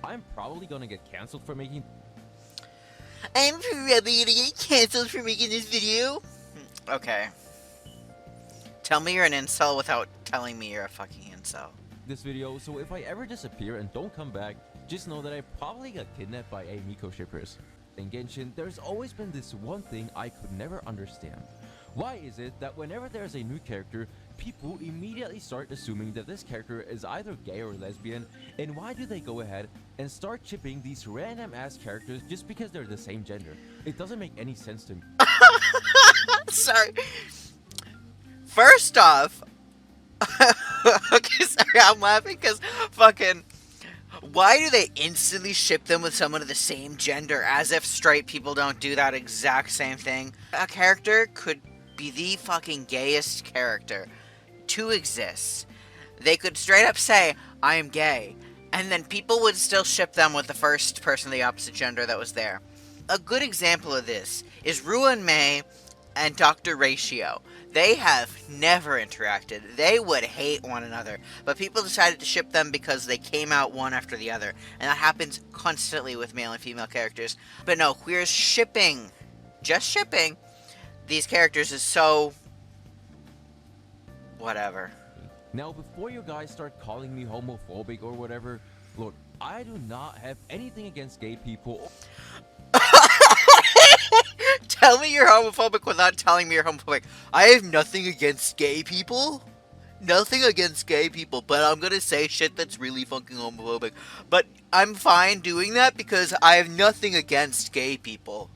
I'm probably gonna get cancelled for making. I'm probably gonna get canceled for making this video. Okay. Tell me you're an incel without telling me you're a fucking incel. This video, so if I ever disappear and don't come back, just know that I probably got kidnapped by a Miko shippers. In Genshin, there's always been this one thing I could never understand. Why is it that whenever there's a new character, people immediately start assuming that this character is either gay or lesbian, and why do they go ahead and start shipping these random ass characters just because they're the same gender? It doesn't make any sense to me. Sorry. First off, okay, sorry, I'm laughing because fucking. Why do they instantly ship them with someone of the same gender as if straight people don't do that exact same thing? A character could be the fucking gayest character to exist. They could straight up say, I am gay, and then people would still ship them with the first person of the opposite gender that was there. A good example of this is Ruin May and Dr. Ratio. They have never interacted. They would hate one another, but people decided to ship them because they came out one after the other, and that happens constantly with male and female characters. But no, queers shipping, just shipping, these characters is so... whatever. Now, before you guys start calling me homophobic or whatever, look, I do not have anything against gay people. Tell me you're homophobic without telling me you're homophobic. I have nothing against gay people. Nothing against gay people, but I'm gonna say shit that's really fucking homophobic. But I'm fine doing that because I have nothing against gay people.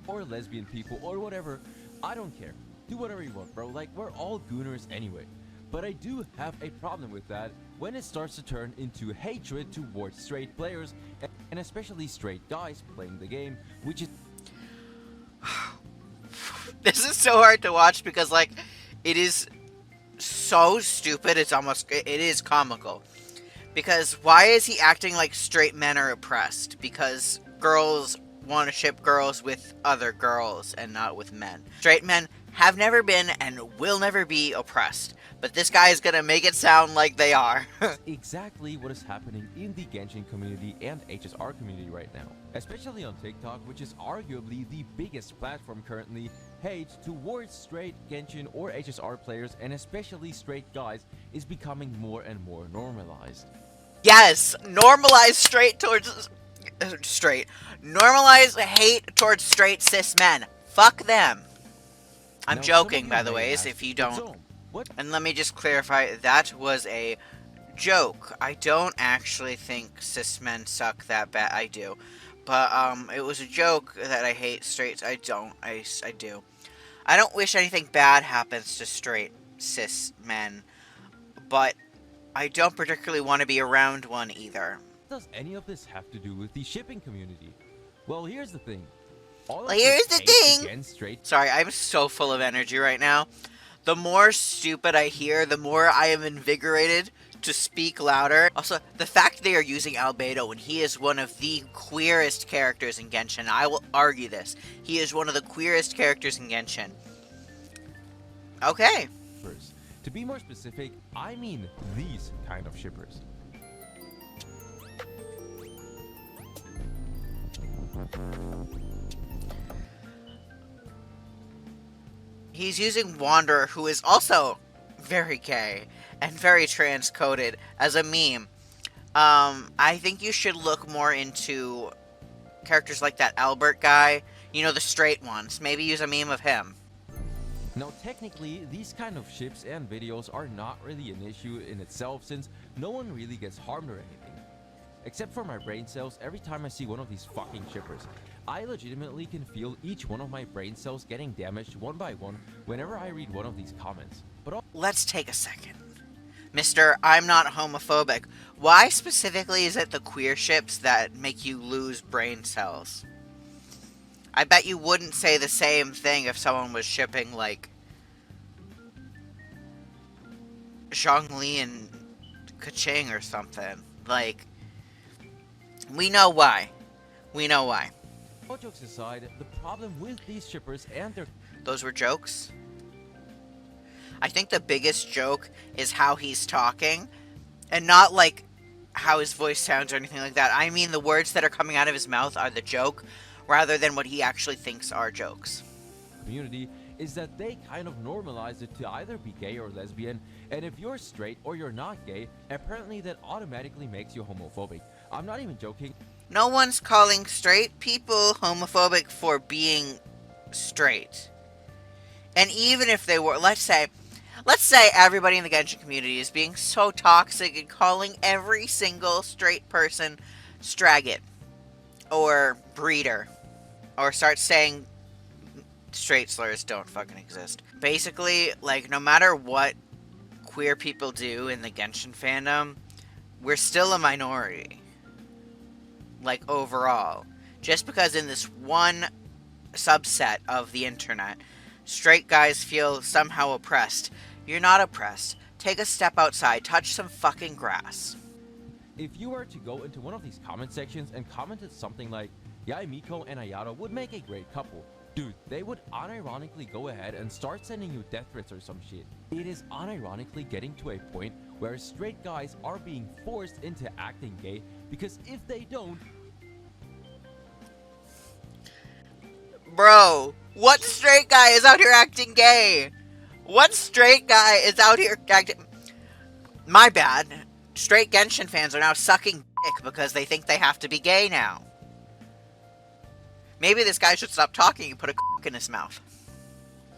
Or lesbian people or whatever. I don't care. Do whatever you want, bro. Like, we're all gooners anyway. But I do have a problem with that when it starts to turn into hatred towards straight players, and especially straight guys playing the game, which is... This is so hard to watch because, like, it is so stupid, it is comical. Because why is he acting like straight men are oppressed? Because girls want to ship girls with other girls and not with men. Straight men have never been and will never be oppressed. But this guy is gonna make it sound like they are. exactly what is happening in the Genshin community and HSR community right now. Especially on TikTok, which is arguably the biggest platform currently, hate towards straight Genshin or HSR players, and especially straight guys, is becoming more and more normalized. Yes, normalize normalize hate towards straight cis men. Fuck them. I'm Now, joking, by the way, if you don't. So, what? And let me just clarify, that was a joke. I don't actually think cis men suck that bad. I do. But, it was a joke that I hate straights. I don't. I do. I don't wish anything bad happens to straight cis men. But I don't particularly want to be around one either. Does any of this have to do with the shipping community? Well, here's the thing. Sorry, I'm so full of energy right now. The more stupid I hear, the more I am invigorated to speak louder. Also, the fact they are using Albedo when he is one of the queerest characters in Genshin, I will argue this. He is one of the queerest characters in Genshin. Okay. To be more specific, I mean these kind of shippers. He's using Wanderer, who is also very gay and very trans-coded, as a meme. I think you should look more into characters like that Albert guy. You know, the straight ones. Maybe use a meme of him. Now, technically, these kind of ships and videos are not really an issue in itself, since no one really gets harmed or anything. Except for my brain cells every time I see one of these fucking shippers. I legitimately can feel each one of my brain cells getting damaged one by one whenever I read one of these comments. But let's take a second. Mr. I'm not homophobic. Why specifically is it the queer ships that make you lose brain cells? I bet you wouldn't say the same thing if someone was shipping, like, Zhongli and Kaching or something. Like, we know why. We know why. all jokes aside, the problem with these shippers and their... Those were jokes? I think the biggest joke is how he's talking. And not like how his voice sounds or anything like that. I mean the words that are coming out of his mouth are the joke, rather than what he actually thinks are jokes. Community is that they kind of normalize it to either be gay or lesbian, and if you're straight or you're not gay, apparently that automatically makes you homophobic. I'm not even joking. No one's calling straight people homophobic for being straight. And even if they were, let's say everybody in the Genshin community is being so toxic and calling every single straight person Straggit or breeder, or start saying straight slurs don't fucking exist. Basically, like, no matter what queer people do in the Genshin fandom, we're still a minority. Like, overall. Just because in this one subset of the internet, straight guys feel somehow oppressed. You're not oppressed. Take a step outside, touch some fucking grass. If you were to go into one of these comment sections and commented something like, yeah, Miko and Ayato would make a great couple, dude, they would unironically go ahead and start sending you death threats or some shit. It is unironically getting to a point where straight guys are being forced into acting gay, because if they don't... Bro, what straight guy is out here acting gay? What straight guy is out here acting... My bad. Straight Genshin fans are now sucking dick because they think they have to be gay now. Maybe this guy should stop talking and put a in his mouth.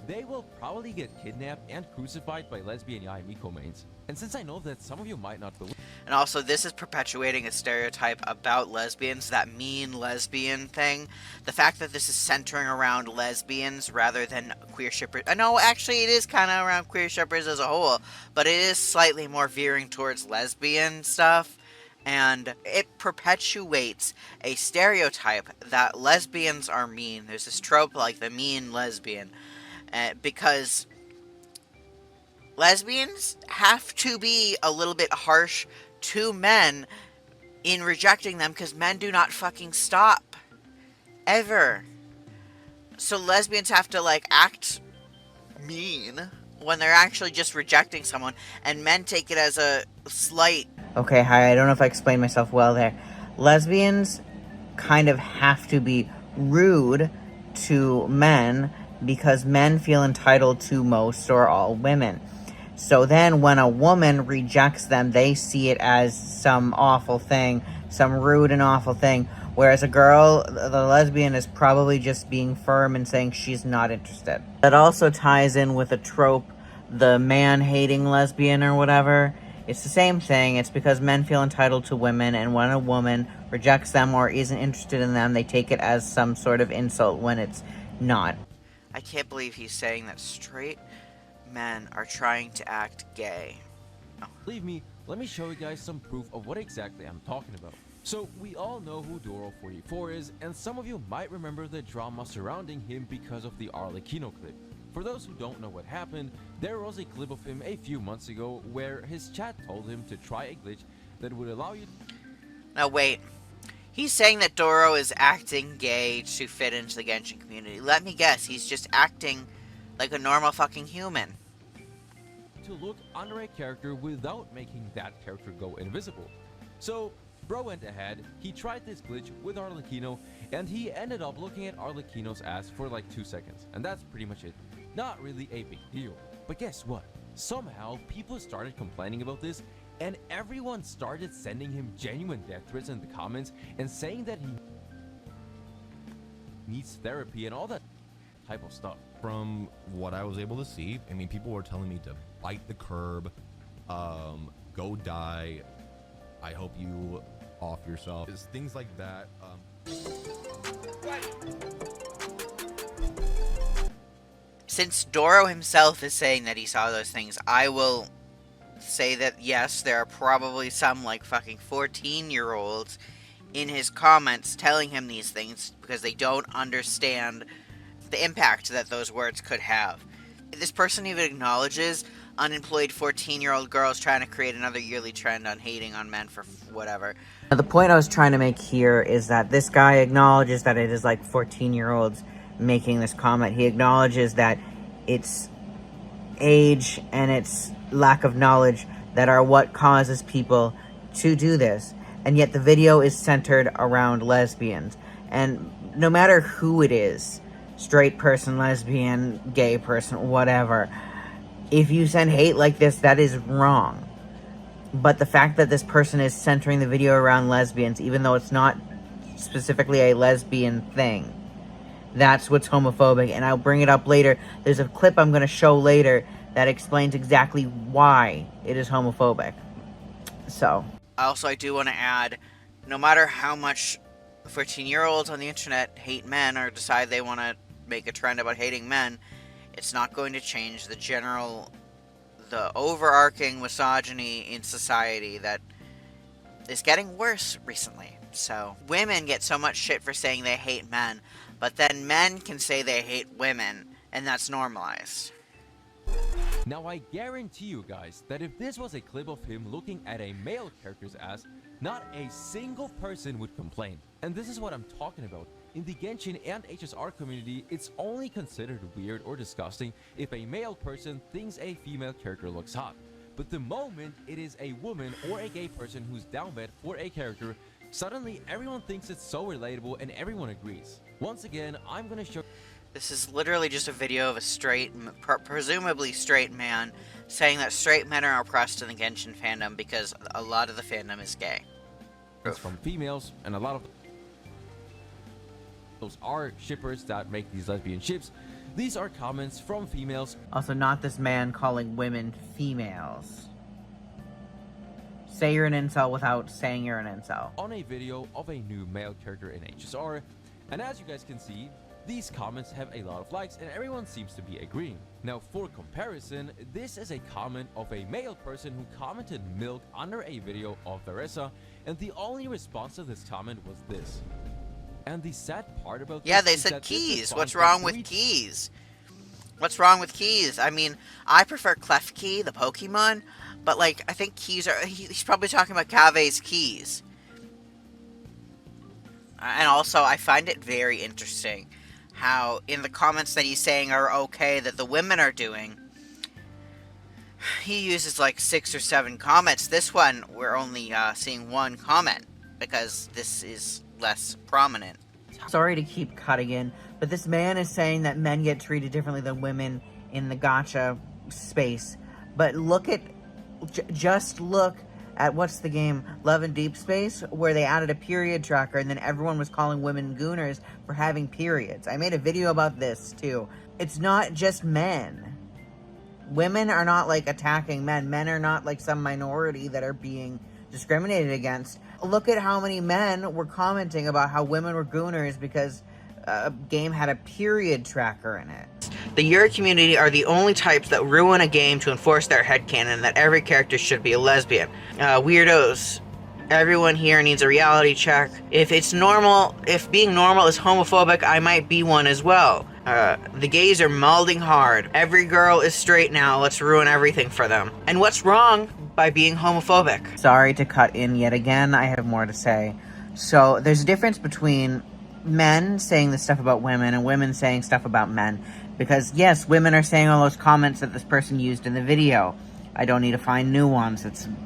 They will probably get kidnapped and crucified by lesbian Yae Miko mains. And since I know that some of you might not believe... And also, this is perpetuating a stereotype about lesbians, that mean lesbian thing. The fact that this is centering around lesbians rather than queer shippers. No, actually, it is kind of around queer shippers as a whole, but it is slightly more veering towards lesbian stuff. And it perpetuates a stereotype that lesbians are mean. There's this trope like the mean lesbian. Because lesbians have to be a little bit harsh to men in rejecting them, because men do not fucking stop. Ever. So lesbians have to, like, act mean when they're actually just rejecting someone, and men take it as a slight. Okay, hi, I don't know if I explained myself well there. Lesbians kind of have to be rude to men because men feel entitled to most or all women. So then when a woman rejects them, they see it as some awful thing, some rude and awful thing. Whereas a girl, the lesbian, is probably just being firm and saying she's not interested. That also ties in with a trope, the man-hating lesbian or whatever. It's the same thing. It's because men feel entitled to women, and when a woman rejects them or isn't interested in them, they take it as some sort of insult when it's not. I can't believe he's saying that straight men are trying to act gay. Oh. Believe me, let me show you guys some proof of what exactly I'm talking about. So, we all know who Doro44 is, and some of you might remember the drama surrounding him because of the Arlecchino clip. For those who don't know what happened, there was a clip of him a few months ago where his chat told him to try a glitch that would allow you... Now wait, he's saying that Doro is acting gay to fit into the Genshin community. Let me guess, he's just acting like a normal fucking human. To look under a character without making that character go invisible. So, bro went ahead, he tried this glitch with Arlecchino, and he ended up looking at Arlecchino's ass for like 2 seconds, and that's pretty much it. Not really a big deal. But guess what? Somehow, people started complaining about this, and everyone started sending him genuine death threats in the comments and saying that he needs therapy and all that type of stuff. From what I was able to see, I mean, people were telling me to bite the curb, go die, I hope you off yourself. It's things like that. Since Doro himself is saying that he saw those things, I will say that yes, there are probably some like fucking 14-year-olds in his comments telling him these things because they don't understand the impact that those words could have. This person even acknowledges unemployed 14-year-old girls trying to create another yearly trend on hating on men for whatever. Now, the point I was trying to make here is that this guy acknowledges that it is like 14-year-olds making this comment. He acknowledges that it's age and it's lack of knowledge that are what causes people to do this, and yet the video is centered around lesbians. And no matter who it is, straight person, lesbian, gay person, whatever, if you send hate like this, that is wrong. But the fact that this person is centering the video around lesbians, even though it's not specifically a lesbian thing, that's what's homophobic. And I'll bring it up later. There's a clip I'm going to show later that explains exactly why it is homophobic. So. Also, I do want to add, no matter how much 14-year-olds on the internet hate men or decide they want to make a trend about hating men, it's not going to change the overarching misogyny in society that is getting worse recently. So, women get so much shit for saying they hate men, but then men can say they hate women, and that's normalized. Now I guarantee you guys that if this was a clip of him looking at a male character's ass, not a single person would complain. And this is what I'm talking about. In the Genshin and HSR community, it's only considered weird or disgusting if a male person thinks a female character looks hot. But the moment it is a woman or a gay person who's downbed for a character, suddenly everyone thinks it's so relatable and everyone agrees. Once again, I'm gonna show... This is literally just a video of a presumably straight man saying that straight men are oppressed in the Genshin fandom because a lot of the fandom is gay. It's from females, and a lot of those are shippers that make these lesbian ships. These are comments from females. Also, not this man calling women females. Say you're an incel without saying you're an incel. On a video of a new male character in HSR, and as you guys can see, these comments have a lot of likes and everyone seems to be agreeing. Now for comparison, this is a comment of a male person who commented milk under a video of Veressa, and the only response to this comment was this. And the sad part about yeah, this they is said that this keys. response What's got wrong with three- keys? What's wrong with keys? I mean, I prefer Klefki, the Pokemon, but like, I think keys are... He's probably talking about Kave's keys. And also, I find it very interesting how in the comments that he's saying are okay that the women are doing, he uses like 6 or 7 comments. This one, we're only seeing 1 comment because this is less prominent. Sorry to keep cutting in, but this man is saying that men get treated differently than women in the gacha space. But look at, just look at what's the game, Love and Deep Space, where they added a period tracker and then everyone was calling women gooners for having periods. I made a video about this too. It's not just men. Women are not like attacking men. Men are not like some minority that are being discriminated against. Look at how many men were commenting about how women were gooners because a game had a period tracker in it. The Yuri community are the only types that ruin a game to enforce their headcanon that every character should be a lesbian. Weirdos. Everyone here needs a reality check. If being normal is homophobic, I might be one as well. The gays are malding hard. Every girl is straight now, let's ruin everything for them. And what's wrong by being homophobic? Sorry to cut in yet again, I have more to say. So, there's a difference between men saying this stuff about women and women saying stuff about men. Because, yes, women are saying all those comments that this person used in the video. I don't need to find new ones.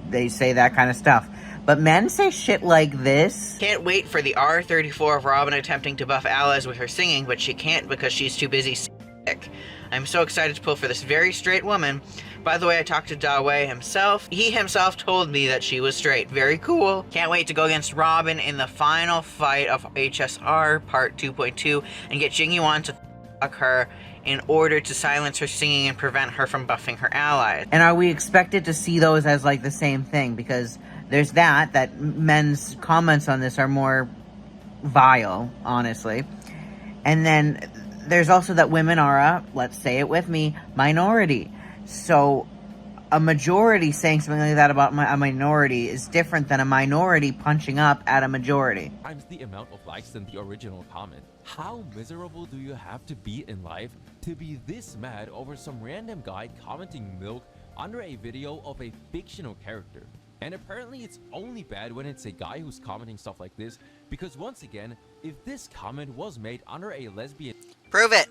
They say that kind of stuff. But men say shit like this. Can't wait for the R34 of Robin attempting to buff allies with her singing, but she can't because she's too busy sick. I'm so excited to pull for this very straight woman. By the way, I talked to Dawei himself. He himself told me that she was straight. Very cool. Can't wait to go against Robin in the final fight of HSR Part 2.2 and get Jingyuan to fuck her in order to silence her singing and prevent her from buffing her allies. And are we expected to see those as like the same thing? Because there's that men's comments on this are more vile, honestly. And then there's also that women are a, let's say it with me, minority. So a majority saying something like that about a minority is different than a minority punching up at a majority. Times the amount of likes than the original comment. How miserable do you have to be in life to be this mad over some random guy commenting milk under a video of a fictional character? And apparently it's only bad when it's a guy who's commenting stuff like this, because once again, if this comment was made under a lesbian Prove it!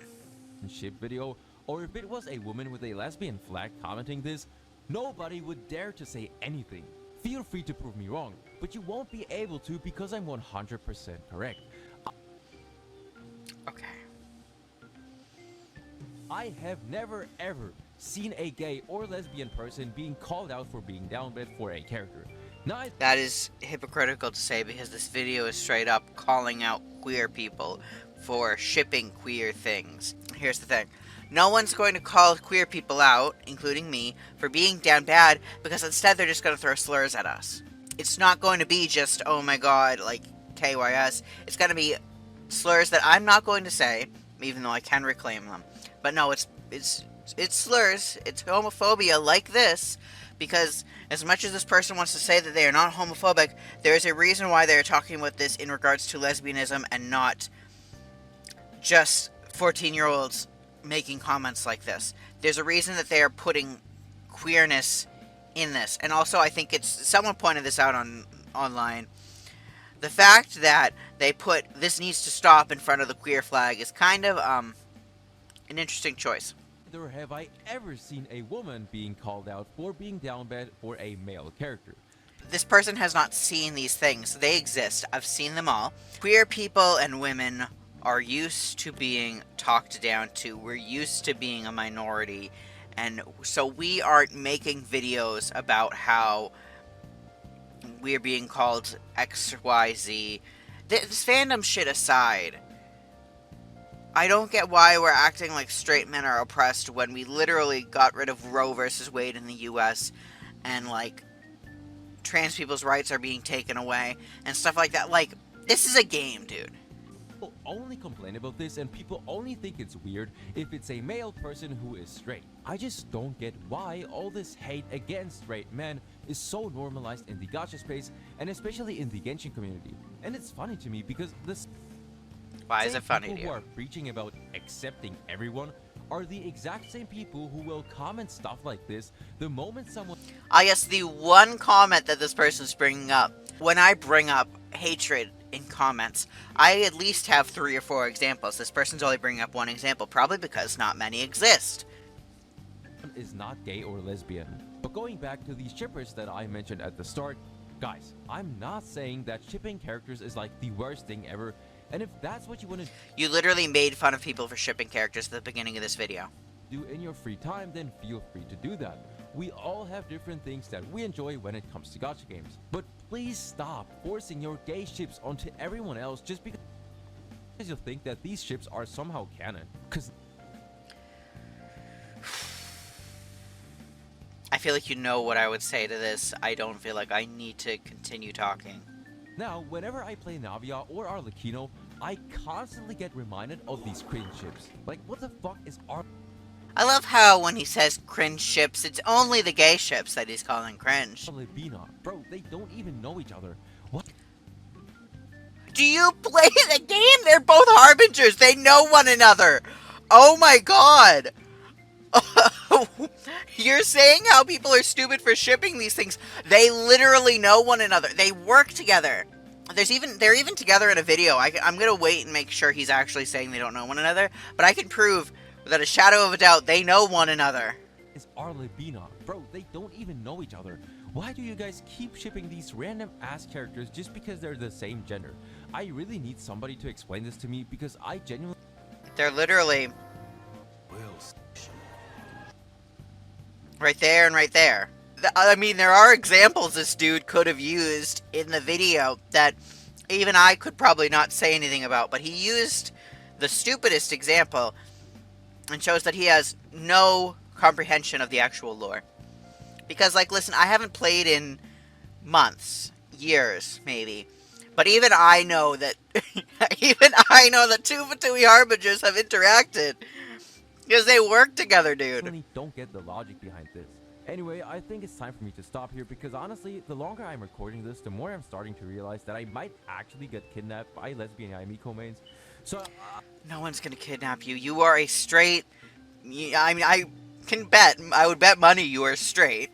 ship video, or if it was a woman with a lesbian flag commenting this, nobody would dare to say anything. Feel free to prove me wrong, but you won't be able to because I'm 100% correct. Okay. I have never ever seen a gay or lesbian person being called out for being downbed for a character. Now, That is hypocritical to say because this video is straight up calling out queer people for shipping queer things. Here's the thing. No one's going to call queer people out, including me, for being down bad because instead they're just going to throw slurs at us. It's not going to be just, oh my god, like KYS. It's going to be slurs that I'm not going to say, even though I can reclaim them. But no, it's slurs, it's homophobia like this, because as much as this person wants to say that they are not homophobic, there is a reason why they are talking about this in regards to lesbianism and not just 14-year-olds making comments like this. There's a reason that they are putting queerness in this. And also, I think someone pointed this out online. The fact that they put "this needs to stop" in front of the queer flag is kind of an interesting choice. neither have I ever seen a woman being called out for being downbed for a male character. This person has not seen these things. They exist. I've seen them all. Queer people and women are used to being talked down to. We're used to being a minority. And so we aren't making videos about how we're being called XYZ. This fandom shit aside, I don't get why we're acting like straight men are oppressed when we literally got rid of Roe versus Wade in the US and, like, trans people's rights are being taken away and stuff like that. Like, this is a game, dude. People only complain about this and people only think it's weird if it's a male person who is straight. I just don't get why all this hate against straight men is so normalized in the gacha space and especially in the Genshin community. And it's funny to me because this Why is same it funny people to who you? are preaching about accepting everyone are the exact same people who will comment stuff like this the moment someone I guess the one comment that this person's bringing up, when I bring up hatred in comments, I at least have 3 or 4 examples. This person's only bringing up one example, probably because not many exist. is not gay or lesbian. But going back to these shippers that I mentioned at the start, guys, I'm not saying that shipping characters is like the worst thing ever, and if that's what you want to You literally made fun of people for shipping characters at the beginning of this video. do in your free time, then feel free to do that. We all have different things that we enjoy when it comes to gacha games. But please stop forcing your gay ships onto everyone else just because you think that these ships are somehow canon. Because I feel like you know what I would say to this. I don't feel like I need to continue talking. now, whenever I play Navia or Arlecchino, I constantly get reminded of these cringe ships. Like, what the fuck is I love how when he says cringe ships, it's only the gay ships that he's calling cringe. Arlebina? Bro, they don't even know each other. What? Do you play the game? They're both harbingers. They know one another. Oh my god. You're saying how people are stupid for shipping these things. They literally know one another. They work together. They're even together in a video. I'm gonna wait and make sure he's actually saying they don't know one another. But I can prove without a shadow of a doubt they know one another. Is Arlebina? Bro, they don't even know each other. Why do you guys keep shipping these random ass characters just because they're the same gender? I really need somebody to explain this to me because I genuinely They're literally right there and right there. I mean, there are examples this dude could have used in the video that even I could probably not say anything about, but he used the stupidest example and shows that he has no comprehension of the actual lore. Because, like, listen, I haven't played in months, years, maybe, but even I know that two Fatui Harbingers have interacted. Because they work together, dude. really don't get the logic behind this. Anyway, I think it's time for me to stop here because honestly, the longer I'm recording this, the more I'm starting to realize that I might actually get kidnapped by lesbian Yamiko mains. So, No one's gonna kidnap you. You are a straight... I mean, I would bet money you are straight.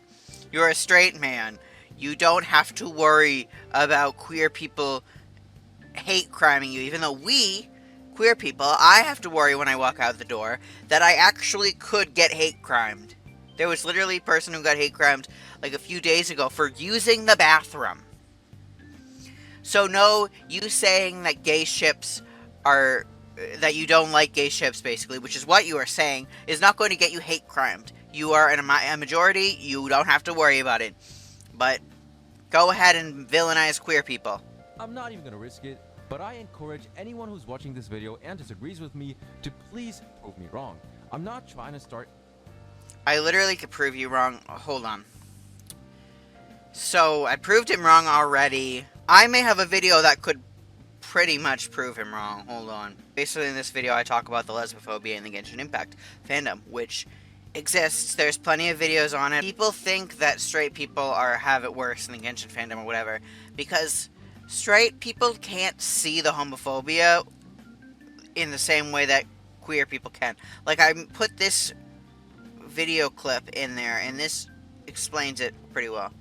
You're a straight man. You don't have to worry about queer people hate criming you, even though we, queer people, I have to worry when I walk out the door that I actually could get hate crimed. There was literally a person who got hate crimed like a few days ago for using the bathroom. So no, you saying that gay ships are... that you don't like gay ships, basically, which is what you are saying, is not going to get you hate crimed. You are in a majority, you don't have to worry about it. But go ahead and villainize queer people. I'm not even gonna risk it, but I encourage anyone who's watching this video and disagrees with me to please prove me wrong. I'm not trying to start... I literally could prove you wrong. Hold on. So, I proved him wrong already. I may have a video that could pretty much prove him wrong. Hold on. Basically, in this video, I talk about the lesbophobia and the Genshin Impact fandom, which exists. There's plenty of videos on it. People think that straight people have it worse in the Genshin fandom or whatever, because straight people can't see the homophobia in the same way that queer people can. Like, I put this video clip in there, and this explains it pretty well.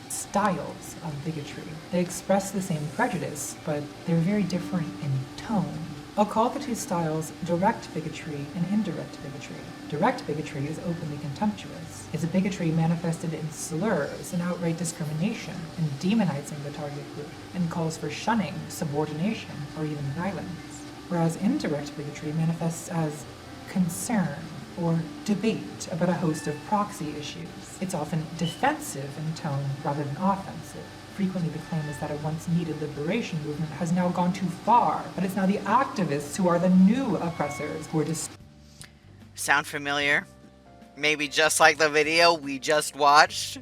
Styles of bigotry. They express the same prejudice, but they're very different in tone. I'll call the two styles direct bigotry and indirect bigotry. Direct bigotry is openly contemptuous. It's a bigotry manifested in slurs and outright discrimination and demonizing the target group, and calls for shunning, subordination, or even violence. Whereas indirect bigotry manifests as concern or debate about a host of proxy issues. It's often defensive in tone rather than offensive. Frequently the claim is that a once needed liberation movement has now gone too far, but it's now the activists who are the new oppressors who are Sound familiar? Maybe just like the video we just watched?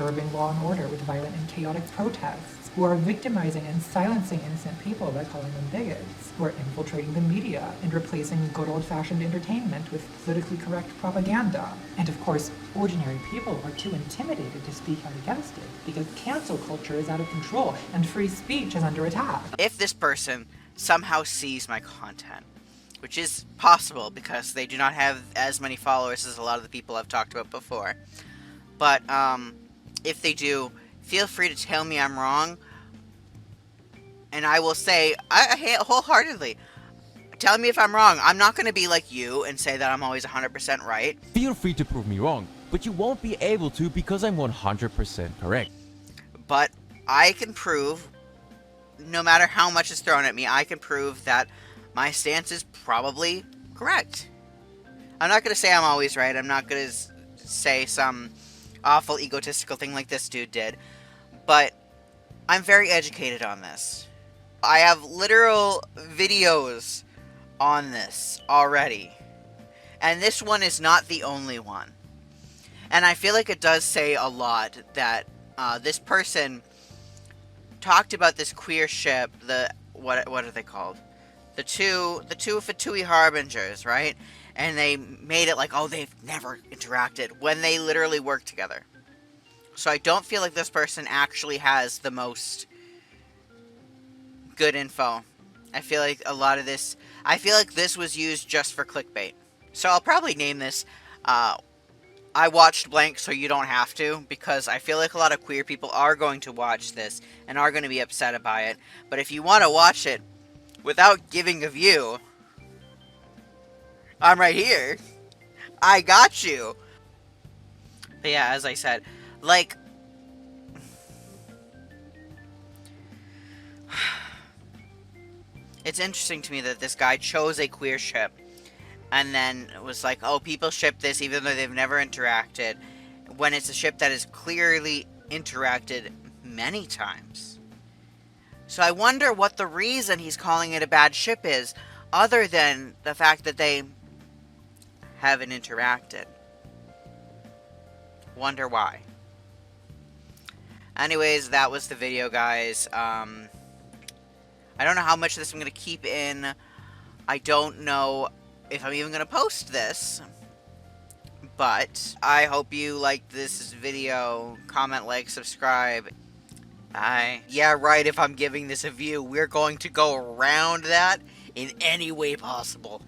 disturbing law and order with violent and chaotic protests, who are victimizing and silencing innocent people by calling them bigots, who are infiltrating the media and replacing good old-fashioned entertainment with politically correct propaganda. And of course, ordinary people are too intimidated to speak out against it, because cancel culture is out of control and free speech is under attack. If this person somehow sees my content, which is possible because they do not have as many followers as a lot of the people I've talked about before, but if they do, feel free to tell me I'm wrong, and I will say, I wholeheartedly, tell me if I'm wrong. I'm not going to be like you and say that I'm always 100% right. Feel free to prove me wrong, but you won't be able to because I'm 100% correct. But I can prove, no matter how much is thrown at me, I can prove that my stance is probably correct. I'm not going to say I'm always right. I'm not going to say some awful egotistical thing like this dude did. But I'm very educated on this. I have literal videos on this already. And this one is not the only one. And I feel like it does say a lot that this person talked about this queer ship, what are they called? The two Fatui Harbingers, right? And they made it like, oh, they've never interacted, when they literally work together. So I don't feel like this person actually has the most good info. I feel like a lot of this, I feel like this was used just for clickbait. So I'll probably name this, I watched blank so you don't have to, because I feel like a lot of queer people are going to watch this and are going to be upset by it. But if you want to watch it without giving a view, I'm right here. I got you. But yeah, as I said, like, it's interesting to me that this guy chose a queer ship and then was like, oh, people ship this even though they've never interacted, when it's a ship that has clearly interacted many times. So I wonder what the reason he's calling it a bad ship is, other than the fact that they haven't interacted. Wonder why. Anyways, that was the video, guys. I don't know how much of this I'm going to keep in. I don't know if I'm even going to post this. But I hope you liked this video. Comment, like, subscribe. Bye. Yeah, right, if I'm giving this a view, we're going to go around that in any way possible.